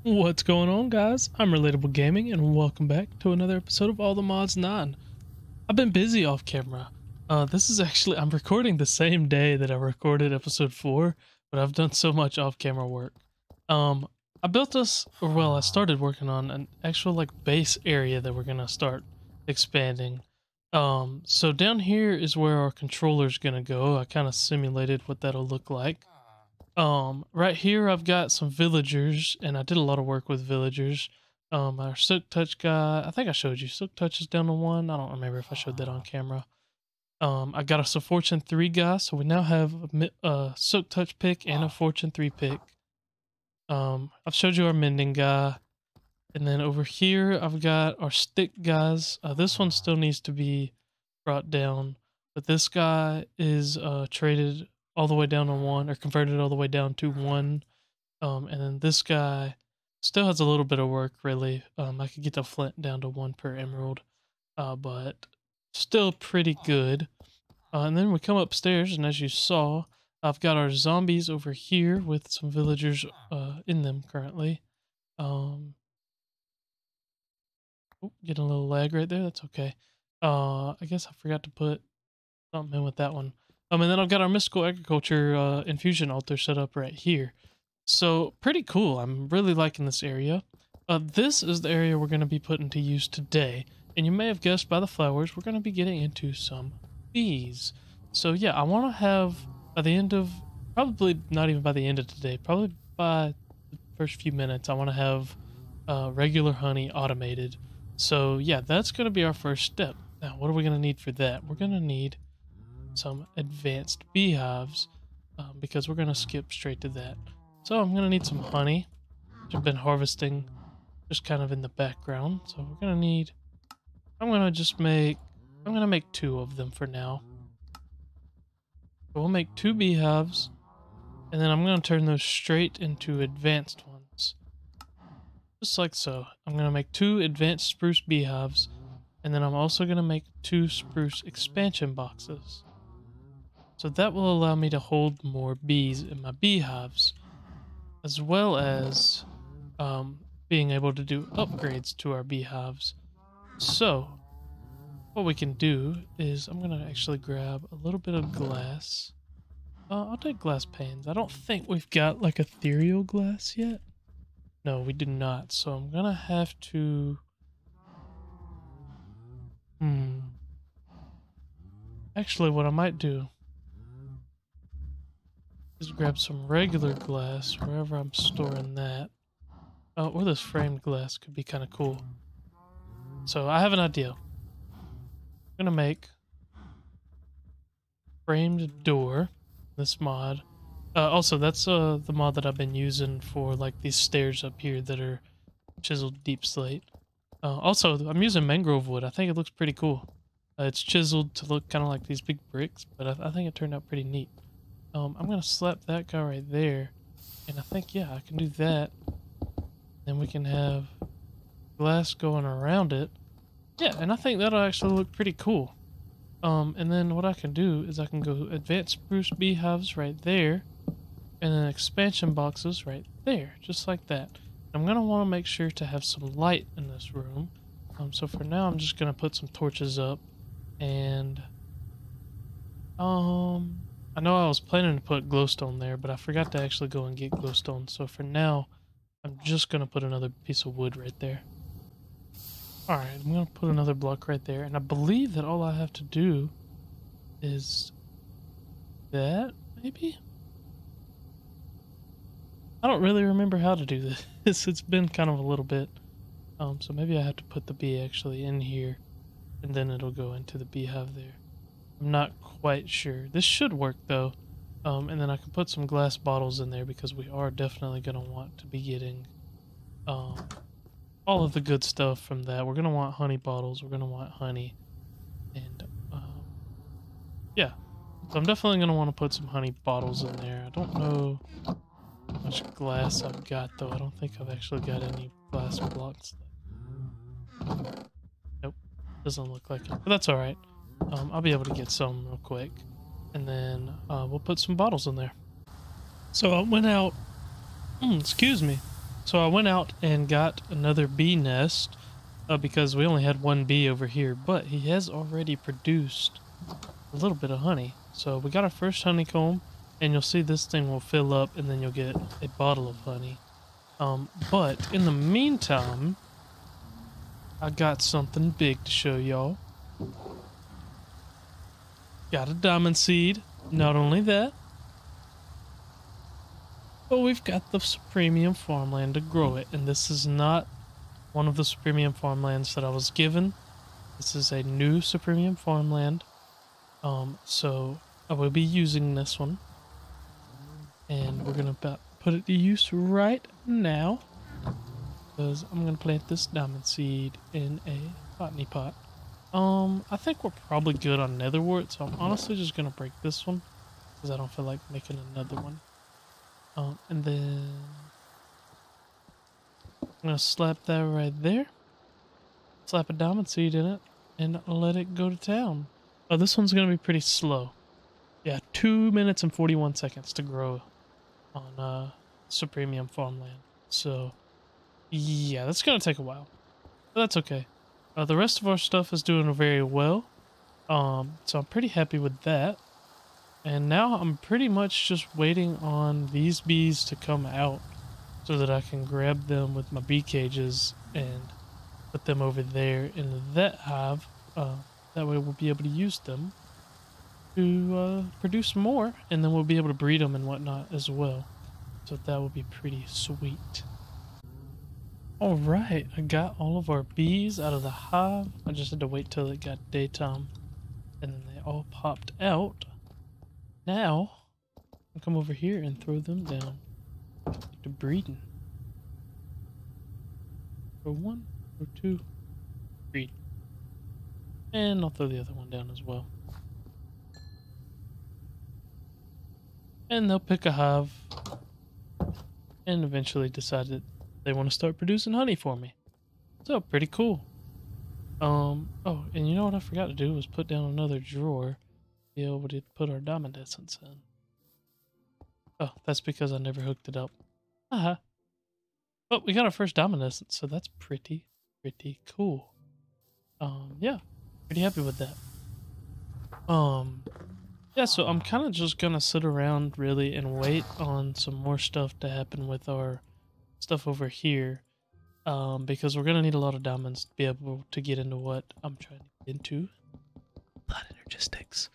What's going on, guys? I'm Relatable Gaming and welcome back to another episode of All the Mods 9. I've been busy off camera. This is actually, I'm recording the same day that I recorded episode 4, but I've done so much off camera work. I built us, or well, I started working on an actual like base area that we're gonna start expanding. So down here is where our controller's gonna go. I kind of simulated what that'll look like. Right here I've got some villagers, and I did a lot of work with villagers. Our Silk Touch guy, I think I showed you. Silk Touch is down to 1. I don't remember if I showed that on camera. I got us a Fortune 3 guy, so we now have a Silk Touch pick and a Fortune 3 pick. I've showed you our Mending guy. And then over here I've got our Stick guys. This one still needs to be brought down, but this guy is traded all the way down to 1, or converted all the way down to 1. And then this guy still has a little bit of work, really. I could get the flint down to 1 per emerald, but still pretty good. And then we come upstairs, and as you saw, I've got our zombies over here with some villagers in them currently. Oh, getting a little lag right there. That's okay. I guess I forgot to put something in with that one. And then I've got our Mystical Agriculture infusion altar set up right here. So, pretty cool. I'm really liking this area. This is the area we're going to be putting to use today. And you may have guessed by the flowers, we're going to be getting into some bees. So yeah, I want to have, by the end of, probably not even by the end of today, probably by the first few minutes, I want to have regular honey automated. So yeah, that's going to be our first step. Now, what are we going to need for that? We're going to need some advanced beehives, because we're going to skip straight to that. So I'm going to need some honey, which I've been harvesting just kind of in the background. So we're going to need, I'm going to make 2 of them for now. So we'll make 2 beehives, and then I'm going to turn those straight into advanced ones. Just like so. I'm going to make 2 advanced spruce beehives, and then I'm also going to make 2 spruce expansion boxes. So that will allow me to hold more bees in my beehives, as well as being able to do upgrades to our beehives. So what we can do is, I'm going to actually grab a little bit of glass. I'll take glass panes. I don't think we've got like ethereal glass yet. No, we do not. So I'm going to have to... Actually, what I might do is grab some regular glass wherever I'm storing that. Or this framed glass could be kind of cool. So I have an idea. I'm gonna make framed door, this mod. Also, that's the mod that I've been using for like these stairs up here that are chiseled deep slate. Also, I'm using mangrove wood. I think it looks pretty cool. It's chiseled to look kind of like these big bricks, but I think it turned out pretty neat. I'm gonna slap that guy right there, and I think, yeah, I can do that. Then we can have glass going around it. Yeah, and I think that'll actually look pretty cool. And then what I can do is I can go advanced spruce beehives right there, and then expansion boxes right there, just like that. I'm gonna want to make sure to have some light in this room. So for now, I'm just gonna put some torches up, and I know I was planning to put glowstone there, but I forgot to actually go and get glowstone. So for now, I'm just gonna put another piece of wood right there. Alright, I'm going to put another block right there, and I believe that all I have to do is that, maybe? I don't really remember how to do this. It's been kind of a little bit. So maybe I have to put the bee actually in here, and then it'll go into the beehive there. I'm not quite sure. This should work though. And then I can put some glass bottles in there, because we are definitely going to want to be getting all of the good stuff from that. We're going to want honey bottles. We're going to want honey. And, yeah. So I'm definitely going to want to put some honey bottles in there. I don't know how much glass I've got, though. I don't think I've actually got any glass blocks. Nope. Doesn't look like it. But that's alright. I'll be able to get some real quick. And then, we'll put some bottles in there. So I went out... excuse me. So I went out and got another bee nest because we only had one bee over here, but he has already produced a little bit of honey. So we got our first honeycomb, and you'll see this thing will fill up, and then you'll get a bottle of honey. But in the meantime, I got something big to show y'all. Got a diamond seed. Not only that, but we've got the Supremium farmland to grow it, and this is not one of the Supremium farmlands that I was given. This is a new Supremium farmland. So I will be using this one, and we're gonna put it to use right now, because I'm gonna plant this diamond seed in a botany pot. I think we're probably good on nether wart, so I'm honestly just gonna break this one because I don't feel like making another one. And then I'm gonna slap that right there, slap a diamond seed in it, and let it go to town. Oh, this one's gonna be pretty slow. Yeah, 2 minutes and 41 seconds to grow on Supremium farmland. So yeah, that's gonna take a while, but that's okay. The rest of our stuff is doing very well, so I'm pretty happy with that. And now I'm pretty much just waiting on these bees to come out so that I can grab them with my bee cages and put them over there in that hive. That way we'll be able to use them to produce more, and then we'll be able to breed them and whatnot as well. So that will be pretty sweet. Alright, I got all of our bees out of the hive. I just had to wait till it got daytime, and then they all popped out. Now, I'll come over here and throw them down to breeding. For 1 or 2, breed. And I'll throw the other one down as well. And they'll pick a hive and eventually decide that they want to start producing honey for me. So, pretty cool. Oh, and you know what I forgot to do was put down another drawer to be able to put our diamond essence in. Oh, that's because I never hooked it up. Haha. But we got our first diamond essence, so that's pretty cool. Yeah, pretty happy with that. Yeah, so I'm kind of just gonna sit around really and wait on some more stuff to happen with our stuff over here, because we're gonna need a lot of diamonds to be able to get into what I'm trying to get into, blood energistics.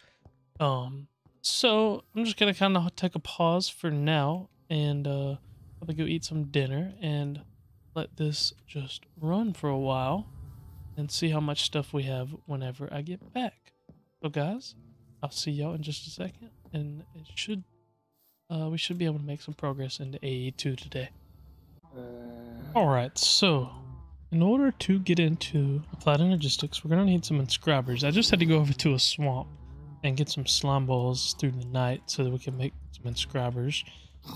So I'm just gonna kind of take a pause for now and probably go eat some dinner and let this just run for a while and see how much stuff we have whenever I get back. So guys, I'll see y'all in just a second, and it should we should be able to make some progress into AE2 today. Alright, so in order to get into applied energistics, we're gonna need some inscribers. I just had to go over to a swamp and get some slime balls through the night so that we can make some inscribers.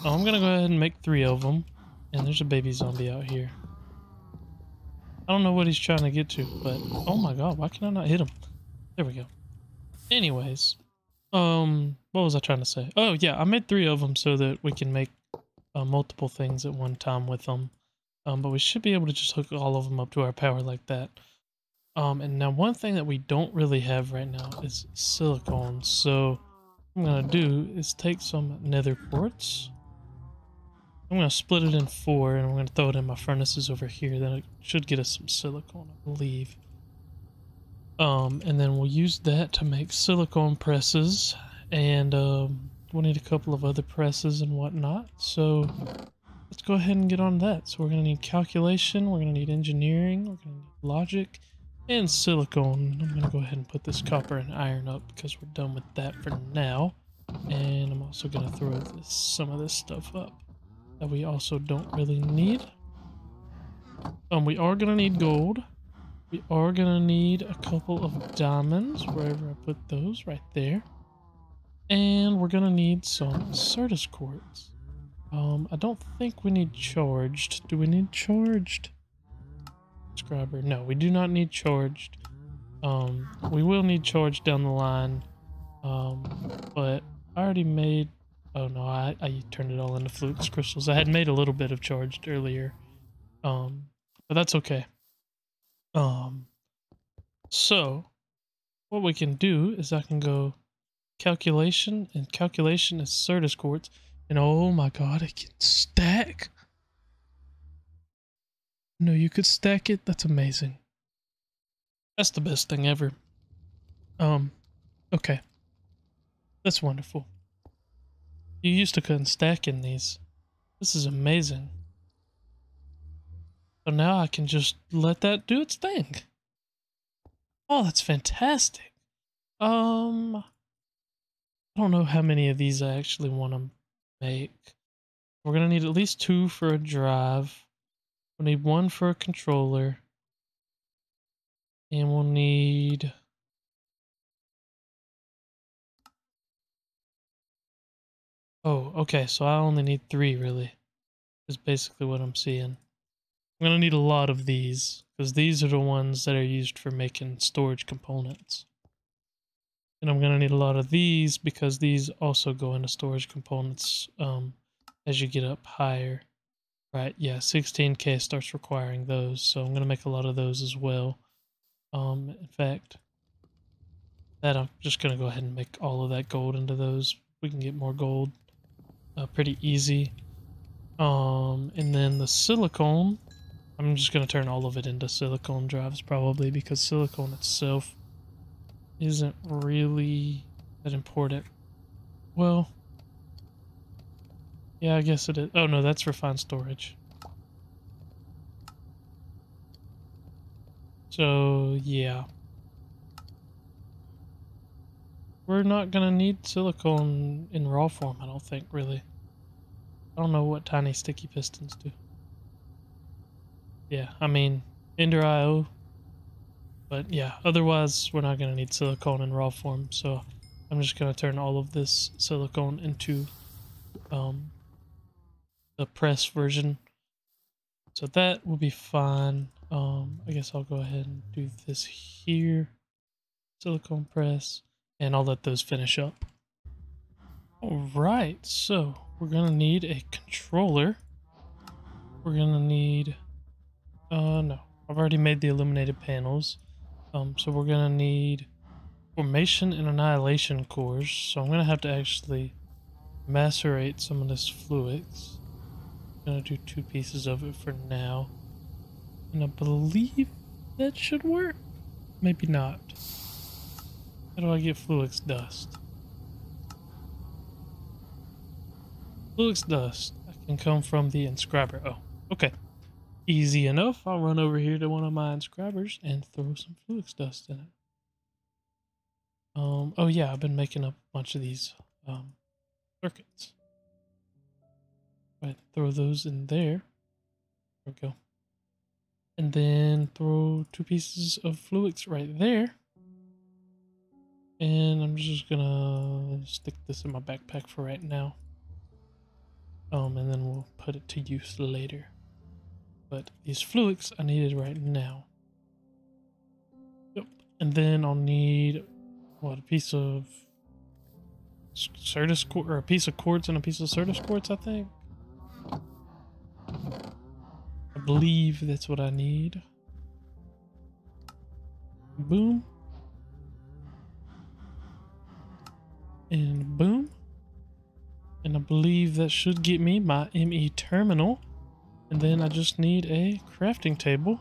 I'm gonna go ahead and make 3 of them, and there's a baby zombie out here. I don't know what he's trying to get to, but oh my god, why can I not hit him? There we go. Anyways, what was I trying to say? Oh yeah, I made 3 of them so that we can make multiple things at one time with them. But we should be able to just hook all of them up to our power like that. And now one thing that we don't really have right now is silicone. So what I'm gonna do is take some nether quartz. I'm gonna split it in 4, and I'm gonna throw it in my furnaces over here. Then it should get us some silicone, I believe. And then we'll use that to make silicone presses, and we'll need a couple of other presses and whatnot. So let's go ahead and get on that. So we're gonna need calculation, we're gonna need engineering, we're gonna need logic, and silicone. I'm gonna go ahead and put this copper and iron up because we're done with that for now. And I'm also gonna throw some of this stuff up that we also don't really need. We are gonna need gold. We are gonna need a couple of diamonds, wherever I put those, right there. And we're gonna need some Certus quartz. I don't think we need charged. Do we need charged? Subscriber. No, we do not need charged. We will need charged down the line. But I already made... Oh no, I turned it all into flux crystals. I had made a little bit of charged earlier. But that's okay. So what we can do is I can go calculation, and calculation is Certus quartz, and oh my god, it can stack. No, you could stack it. That's amazing. That's the best thing ever. Okay. That's wonderful. You used to couldn't stack in these. This is amazing. So now I can just let that do its thing. Oh, that's fantastic. I don't know how many of these I actually want to make. We're gonna need at least 2 for a drive. We'll need 1 for a controller. And we'll need... Oh, okay, so I only need 3 really. Is basically what I'm seeing. I'm gonna need a lot of these, because these are the ones that are used for making storage components. And I'm gonna need a lot of these because these also go into storage components as you get up higher. Right, yeah, 16K starts requiring those, so I'm gonna make a lot of those as well. In fact, that I'm just gonna go ahead and make all of that gold into those. We can get more gold pretty easy. And then the silicone, I'm just gonna turn all of it into silicone drives probably, because silicone itself isn't really that important. Well, yeah, I guess it is. Oh no, that's refined storage. So yeah, we're not gonna need silicone in raw form, I don't think, really. I don't know what tiny sticky pistons do. Yeah, I mean, Ender IO. But yeah, otherwise we're not gonna need silicone in raw form, so I'm just gonna turn all of this silicone into the press version. So that will be fine. I guess I'll go ahead and do this here. Silicone press, and I'll let those finish up. Alright, so we're gonna need a controller. We're gonna need no, I've already made the illuminated panels. So we're gonna need formation and annihilation cores. So I'm gonna have to actually macerate some of this fluix. I'm gonna do 2 pieces of it for now. And I believe that should work. Maybe not. How do I get fluix dust? Fluix dust that can come from the inscriber. Oh, okay. Easy enough. I'll run over here to one of my inscribers and throw some fluix dust in it. Oh yeah, I've been making up a bunch of these circuits. Right, throw those in there. There we go. And then throw 2 pieces of fluix right there. And I'm just gonna stick this in my backpack for right now. And then we'll put it to use later. But these fluix I needed right now. Yep. And then I'll need, what, a piece of Certus quartz, or a piece of quartz and a piece of Certus quartz, I think. I believe that's what I need. Boom. And boom. And I believe that should get me my ME terminal. And then I just need a crafting table.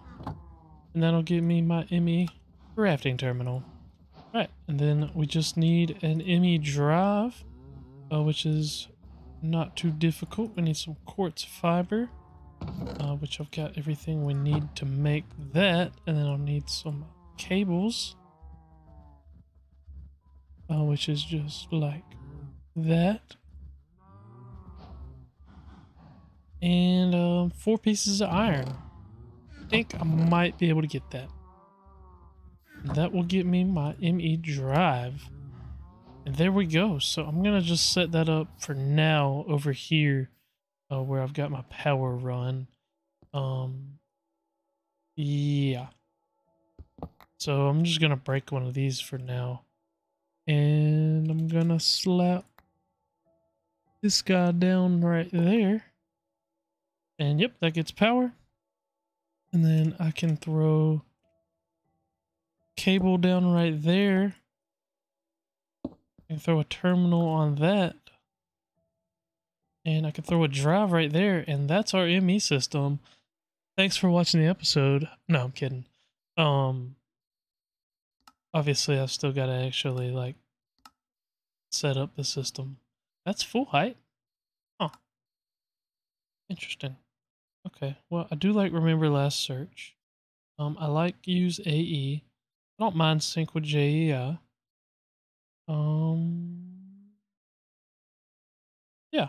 And that'll give me my ME crafting terminal. Right, and then we just need an ME drive, which is not too difficult. We need some quartz fiber, which I've got everything we need to make that. And then I'll need some cables, which is just like that. And 4 pieces of iron. I think I might be able to get that. That will get me my ME drive. And there we go. So I'm going to just set that up for now over here where I've got my power run. Yeah. So I'm just going to break one of these for now. And I'm going to slap this guy down right there. And yep, that gets power. And then I can throw cable down right there. I can throw a terminal on that. And I can throw a drive right there. And that's our ME system. Thanks for watching the episode. No, I'm kidding. Obviously I've still got to actually like set up the system. That's full height? Huh. Interesting. Okay. Well, I do like remember last search. I like use AE. I don't mind sync with JEI. Yeah.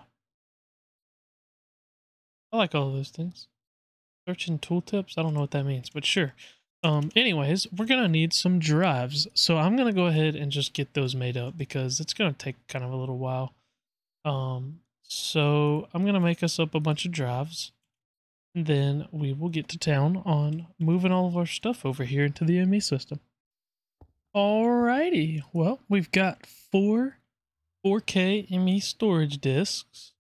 I like all of those things. Searching tooltips? I don't know what that means, but sure. Anyways, we're gonna need some drives. So I'm gonna go ahead and just get those made up because it's gonna take kind of a little while. So I'm gonna make us up a bunch of drives. And then we will get to town on moving all of our stuff over here into the ME system. Alrighty, well, we've got 4K ME storage disks,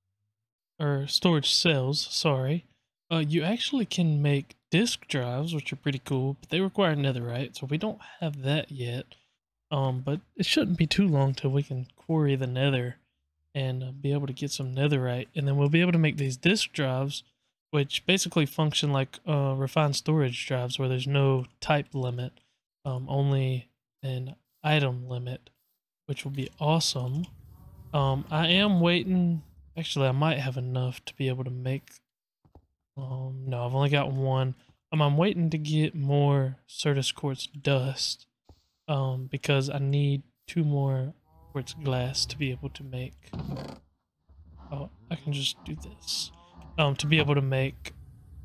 or storage cells, sorry. You actually can make disk drives, which are pretty cool, but they require netherite, so we don't have that yet. But it shouldn't be too long till we can quarry the nether and be able to get some netherite, and then we'll be able to make these disk drives, which basically function like refined storage drives where there's no type limit, only an item limit, which will be awesome. I am waiting. Actually, I might have enough to be able to make. No, I've only got one. I'm waiting to get more Certus quartz dust, because I need 2 more quartz glass to be able to make. Oh, I can just do this. To be able to make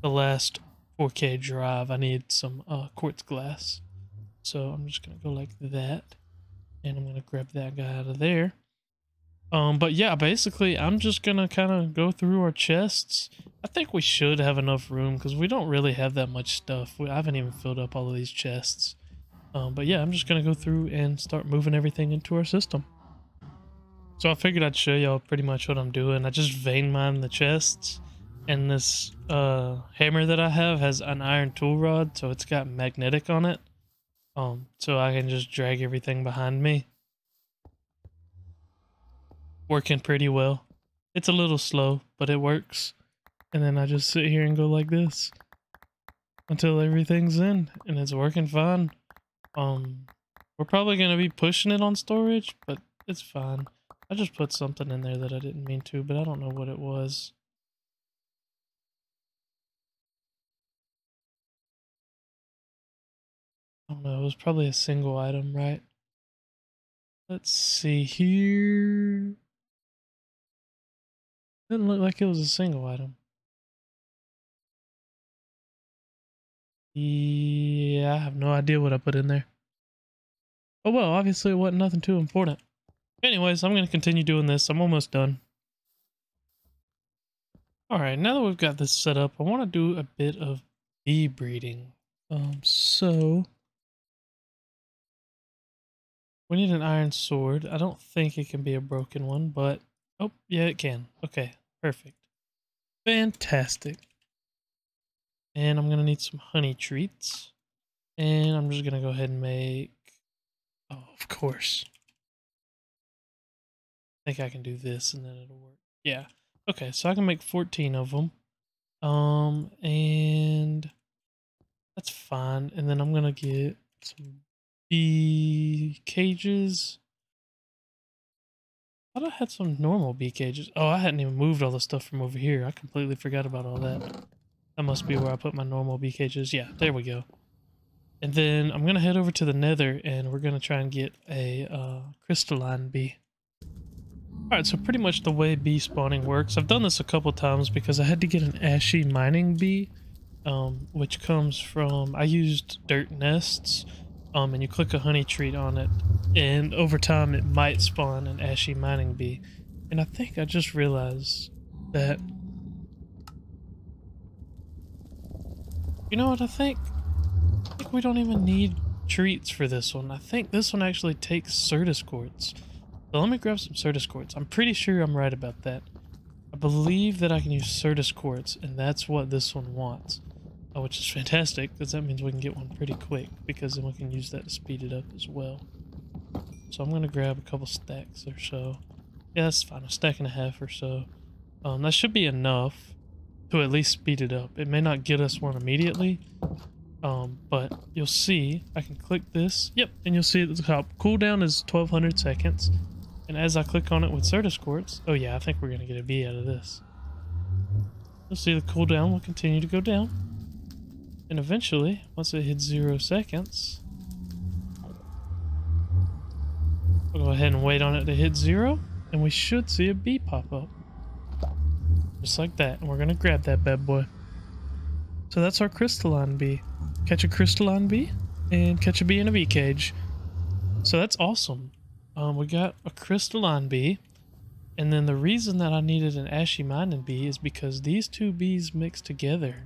the last 4K drive, I need some quartz glass. So I'm just gonna go like that, and I'm gonna grab that guy out of there. But yeah, basically I'm just gonna kind of go through our chests. I think we should have enough room because we don't really have that much stuff. I haven't even filled up all of these chests. But yeah, I'm just gonna go through and start moving everything into our system. So I figured I'd show y'all pretty much what I'm doing. I just vein mine the chests, and this hammer that I have has an iron tool rod, so it's got magnetic on it. So I can just drag everything behind me. Working pretty well. It's a little slow, but it works. And then I just sit here and go like this until everything's in, and it's working fine. We're probably gonna be pushing it on storage, but it's fine. I just put something in there that I didn't mean to, but I don't know what it was. I don't know, it was probably a single item, right? Let's see here. Didn't look like it was a single item. Yeah, I have no idea what I put in there. Oh well, obviously it wasn't nothing too important. Anyways, I'm going to continue doing this. I'm almost done. Alright, now that we've got this set up, I want to do a bit of bee breeding. So we need an iron sword. I don't think it can be a broken one, but oh, yeah, it can. Okay, perfect. Fantastic. And I'm going to need some honey treats. And I'm just going to go ahead and make... Oh, of course. I think I can do this and then it'll work. Yeah. Okay, so I can make 14 of them. And that's fine. And then I'm going to get some bee cages. I thought I had some normal bee cages. Oh, I hadn't even moved all the stuff from over here. I completely forgot about all that. That must be where I put my normal bee cages. Yeah, there we go. And then I'm going to head over to the nether and we're going to try and get a crystalline bee. Alright, so pretty much the way bee spawning works, I've done this a couple times because I had to get an ashy mining bee, which comes from, I used dirt nests, and you click a honey treat on it, and over time it might spawn an ashy mining bee. And I think I just realized that, you know what I think? I think we don't even need treats for this one. I think this one actually takes Certus quartz. So let me grab some Certus quartz. I'm pretty sure I'm right about that. I believe that I can use Certus quartz, and that's what this one wants. which is fantastic because that means we can get one pretty quick, because then we can use that to speed it up as well. So I'm going to grab a couple stacks or so. Yeah, that's fine. A stack and a half or so. That should be enough to at least speed it up. It may not get us one immediately, but you'll see, I can click this, yep, and you'll see at the top, cooldown is 1200 seconds, and as I click on it with Certus Quartz, oh yeah, I think we're going to get a bee out of this. You'll see the cooldown will continue to go down, and eventually, once it hits 0 seconds, we'll go ahead and wait on it to hit 0, and we should see a bee pop up. Just like that, and we're going to grab that bad boy. So that's our crystalline bee. Catch a crystalline bee, and catch a bee in a bee cage. So that's awesome. We got a crystalline bee, and then the reason that I needed an ashy mining bee is because these two bees mix together.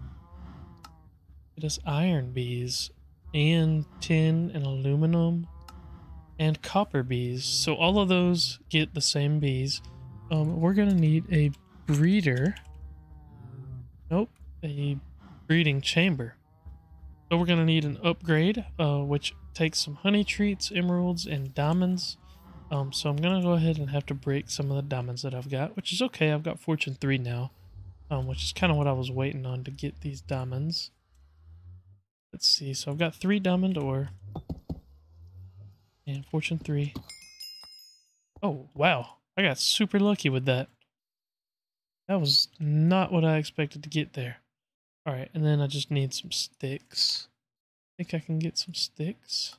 It is iron bees, and tin and aluminum, and copper bees. So all of those get the same bees. We're gonna need a breeder. Nope, a breeding chamber. So we're gonna need an upgrade, which takes some honey treats, emeralds, and diamonds. So I'm gonna go ahead and have to break some of the diamonds that I've got, which is okay. I've got Fortune 3 now, which is kind of what I was waiting on to get these diamonds. Let's see. So I've got 3 diamond ore and Fortune 3. Oh wow, I got super lucky with that. That was not what I expected to get there. Alright, and then I just need some sticks. I think I can get some sticks.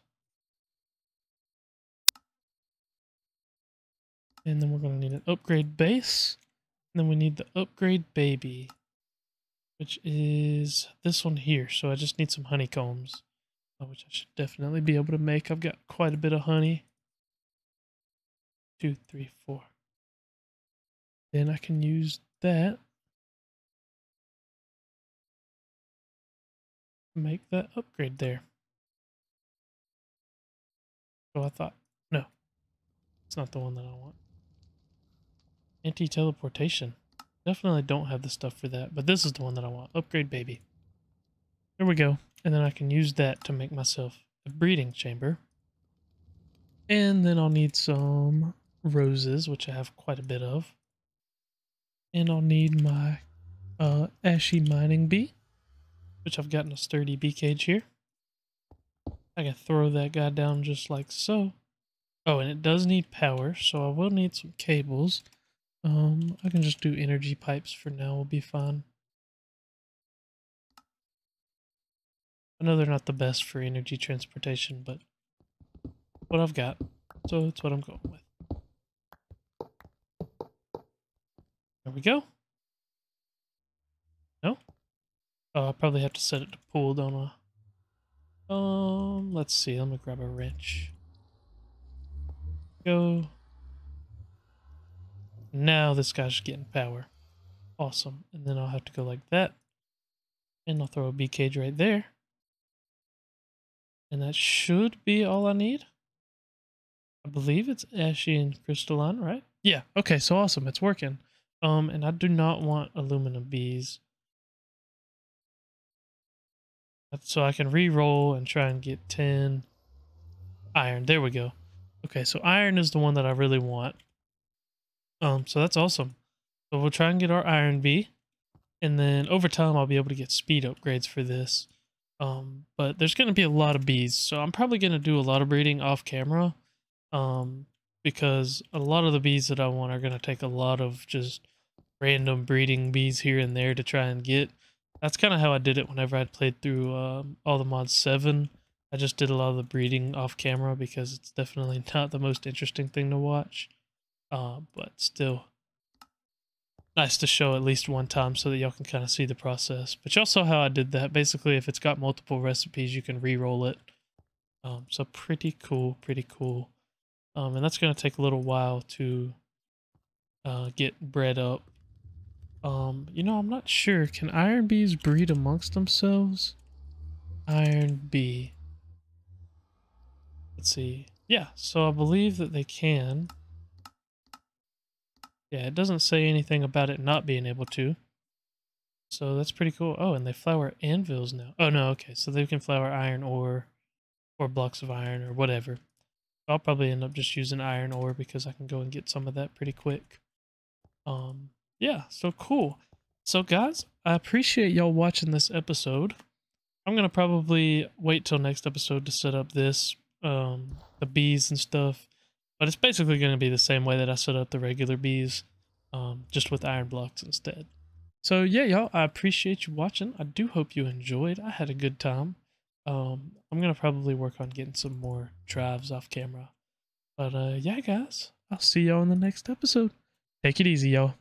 And then we're going to need an upgrade base. And then we need the upgrade baby, which is this one here. So I just need some honeycombs, which I should definitely be able to make. I've got quite a bit of honey. 2, 3, 4. Then I can use that to make that upgrade there. So I thought, no, it's not the one that I want. Anti-teleportation. Definitely don't have the stuff for that, but this is the one that I want. Upgrade baby. There we go. And then I can use that to make myself a breeding chamber. And then I'll need some roses, which I have quite a bit of. And I'll need my ashy mining bee, which I've got in a sturdy bee cage here. I can throw that guy down just like so. Oh, and it does need power, so I will need some cables. I can just do energy pipes for now, we'll be fine. I know they're not the best for energy transportation, but what I've got, so that's what I'm going with. There we go. No? Oh, I'll probably have to set it to pool, don't I? Let's see, let me grab a wrench. Go. Now this guy's getting power. Awesome. And then I'll have to go like that. And I'll throw a bee cage right there. And that should be all I need. I believe it's ashy and crystalline, right? Yeah. Okay, so awesome. It's working. And I do not want aluminum bees. So I can re-roll and try and get 10 iron. There we go. Okay, so iron is the one that I really want. So that's awesome. So we'll try and get our iron bee, and then over time I'll be able to get speed upgrades for this. But there's going to be a lot of bees, so I'm probably going to do a lot of breeding off camera, because a lot of the bees that I want are going to take a lot of just random breeding bees here and there to try and get. That's kind of how I did it whenever I played through all the mods 7. I just did a lot of the breeding off camera because it's definitely not the most interesting thing to watch. But still nice to show at least one time so that y'all can kind of see the process. But y'all saw how I did that. Basically, if it's got multiple recipes, you can re-roll it. So pretty cool, pretty cool. And that's going to take a little while to get bred up. You know, I'm not sure. Can iron bees breed amongst themselves? Iron bee. Let's see. Yeah, so I believe that they can. Yeah, it doesn't say anything about it not being able to. So that's pretty cool. Oh, and they flour anvils now. Oh no, okay. So they can flour iron ore or blocks of iron or whatever. I'll probably end up just using iron ore because I can go and get some of that pretty quick. Yeah, so cool. So guys, I appreciate y'all watching this episode. I'm gonna probably wait till next episode to set up this, the bees and stuff. But it's basically gonna be the same way that I set up the regular bees, just with iron blocks instead. So yeah, y'all, I appreciate you watching. I do hope you enjoyed. I had a good time. I'm gonna probably work on getting some more drives off camera. But yeah, guys, I'll see y'all in the next episode. Take it easy, y'all.